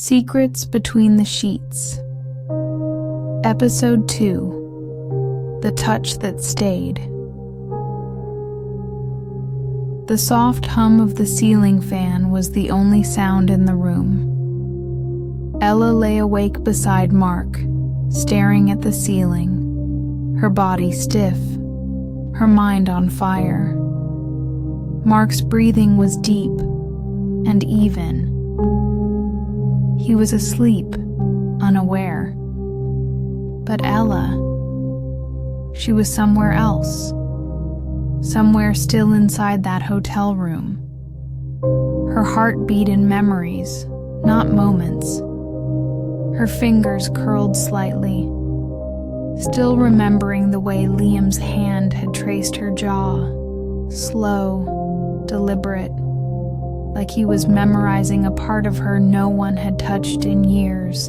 Secrets Between the Sheets. Episode 2. The Touch That Stayed. The soft hum of the ceiling fan was the only sound in the room. Ella lay awake beside Mark, staring at the ceiling, her body stiff, her mind on fire. Mark's breathing was deep and even. He was asleep, unaware. But Ella, she was somewhere else, somewhere still inside that hotel room. Her heart beat in memories, not moments. Her fingers curled slightly, still remembering the way Liam's hand had traced her jaw, slow, deliberate, like he was memorizing a part of her no one had touched in years.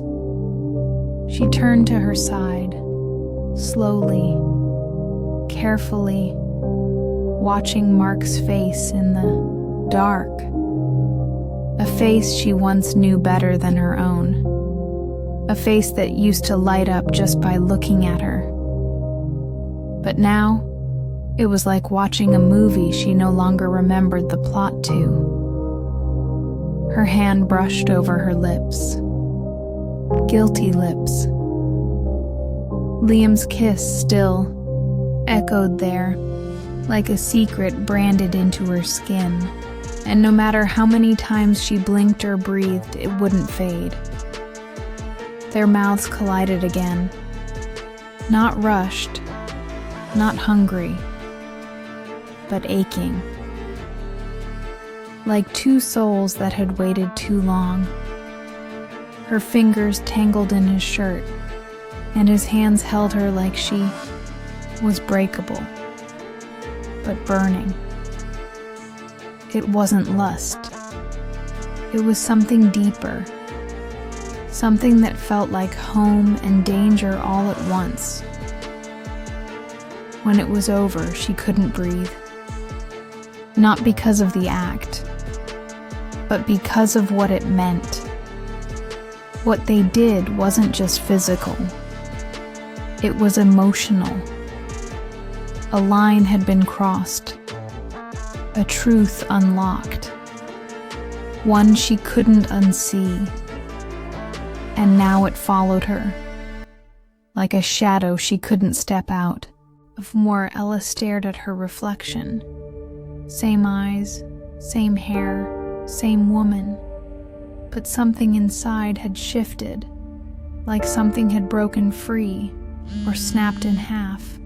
She turned to her side, slowly, carefully, watching Mark's face in the dark, a face she once knew better than her own, a face that used to light up just by looking at her. But now, it was like watching a movie she no longer remembered the plot to. Her hand brushed over her lips. Guilty lips. Liam's kiss still echoed there, like a secret branded into her skin, and no matter how many times she blinked or breathed, it wouldn't fade. Their mouths collided again. Not rushed, not hungry, but aching. Like two souls that had waited too long. Her fingers tangled in his shirt, and his hands held her like she was breakable, but burning. It wasn't lust. It was something deeper, something that felt like home and danger all at once. When it was over, she couldn't breathe. Not because of the act, but because of what it meant. What they did wasn't just physical. It was emotional. A line had been crossed. A truth unlocked. One she couldn't unsee. And now it followed her. Like a shadow she couldn't step out. Of more, Ella stared at her reflection. Same eyes, same hair, same woman, but something inside had shifted, like something had broken free or snapped in half.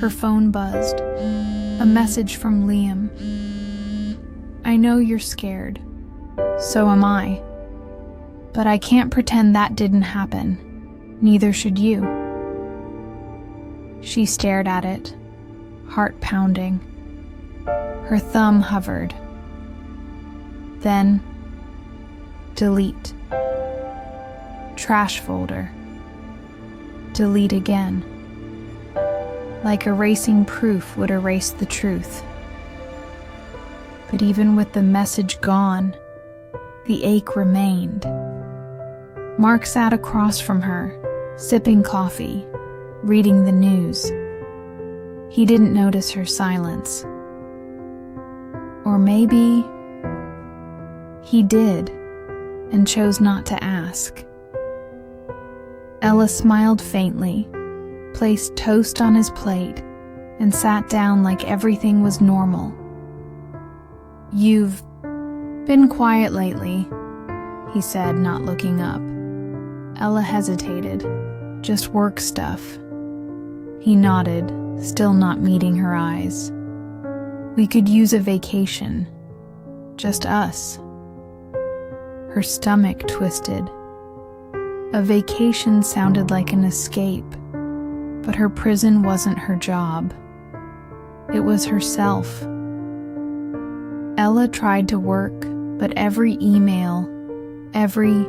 Her phone buzzed, a message from Liam. I know you're scared, so am I, but I can't pretend that didn't happen, neither should you. She stared at it, heart pounding. Her thumb hovered. Then, delete. Trash folder. Delete again. Like erasing proof would erase the truth. But even with the message gone, the ache remained. Mark sat across from her, sipping coffee, reading the news. He didn't notice her silence. Or maybe he did, and chose not to ask. Ella smiled faintly, placed toast on his plate, and sat down like everything was normal. You've been quiet lately, he said, not looking up. Ella hesitated. Just work stuff. He nodded, still not meeting her eyes. We could use a vacation. Just us. Her stomach twisted. A vacation sounded like an escape, but her prison wasn't her job. It was herself. Ella tried to work, but every email, every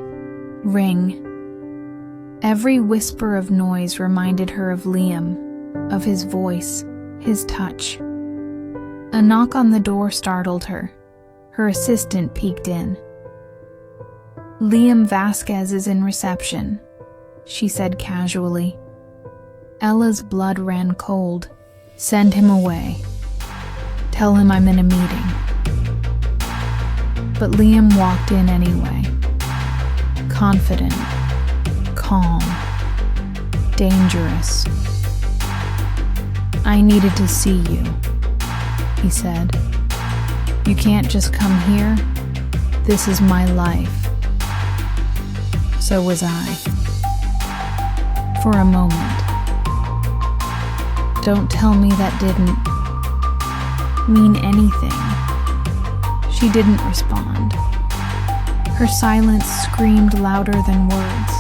ring, every whisper of noise reminded her of Liam, of his voice, his touch. A knock on the door startled her. Her assistant peeked in. "Liam Vasquez is in reception," she said casually. Ella's blood ran cold. "Send him away. Tell him I'm in a meeting." But Liam walked in anyway. Confident, calm, dangerous. "I needed to see you," he said. "You can't just come here. This is my life." So was I. For a moment. "Don't tell me that didn't mean anything." She didn't respond. Her silence screamed louder than words.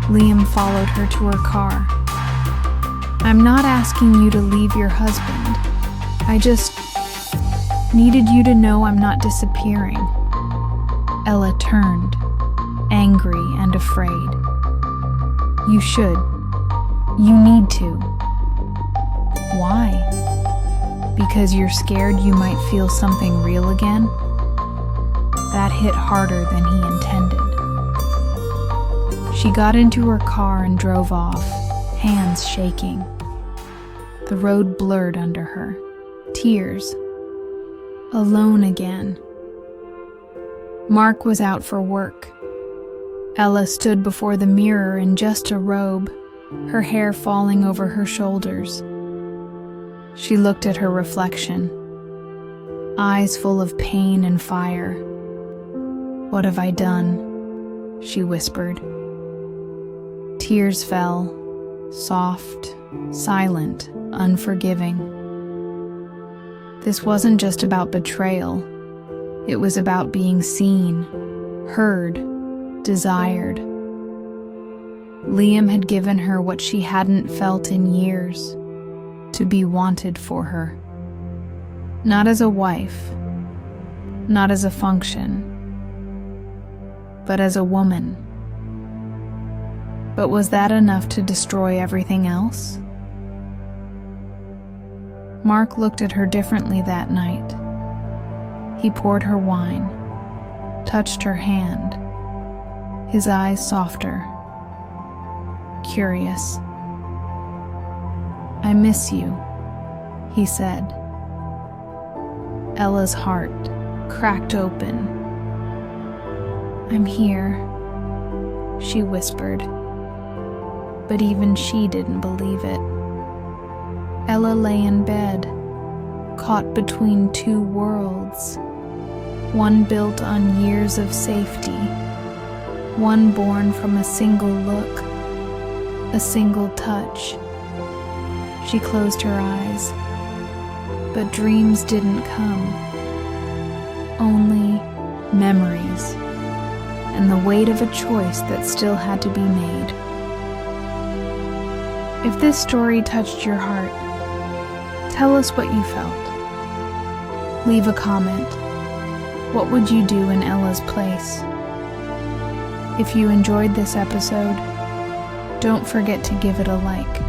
Liam followed her to her car. "I'm not asking you to leave your husband. I just needed you to know I'm not disappearing." Ella turned, angry and afraid. "You should. You need to." "Why? Because you're scared you might feel something real again?" That hit harder than he intended. She got into her car and drove off, hands shaking. The road blurred under her. Tears. Alone again. Mark was out for work. Ella stood before the mirror in just a robe, her hair falling over her shoulders. She looked at her reflection, eyes full of pain and fire. "What have I done?" she whispered. Tears fell, soft, silent, unforgiving. This wasn't just about betrayal. It was about being seen, heard, desired. Liam had given her what she hadn't felt in years, to be wanted for her. Not as a wife, not as a function, but as a woman. But was that enough to destroy everything else? Mark looked at her differently that night. He poured her wine, touched her hand, his eyes softer, curious. "I miss you," he said. Ella's heart cracked open. "I'm here," she whispered. But even she didn't believe it. Ella lay in bed, caught between two worlds, one built on years of safety, one born from a single look, a single touch. She closed her eyes, but dreams didn't come, only memories, and the weight of a choice that still had to be made. If this story touched your heart, tell us what you felt. Leave a comment. What would you do in Ella's place? If you enjoyed this episode, don't forget to give it a like.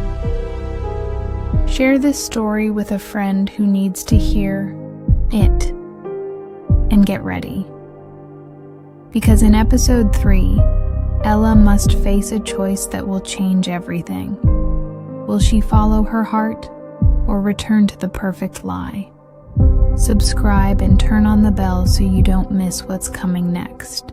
Share this story with a friend who needs to hear it. And get ready. Because in episode 3, Ella must face a choice that will change everything. Will she follow her heart or return to the perfect lie? Subscribe and turn on the bell so you don't miss what's coming next.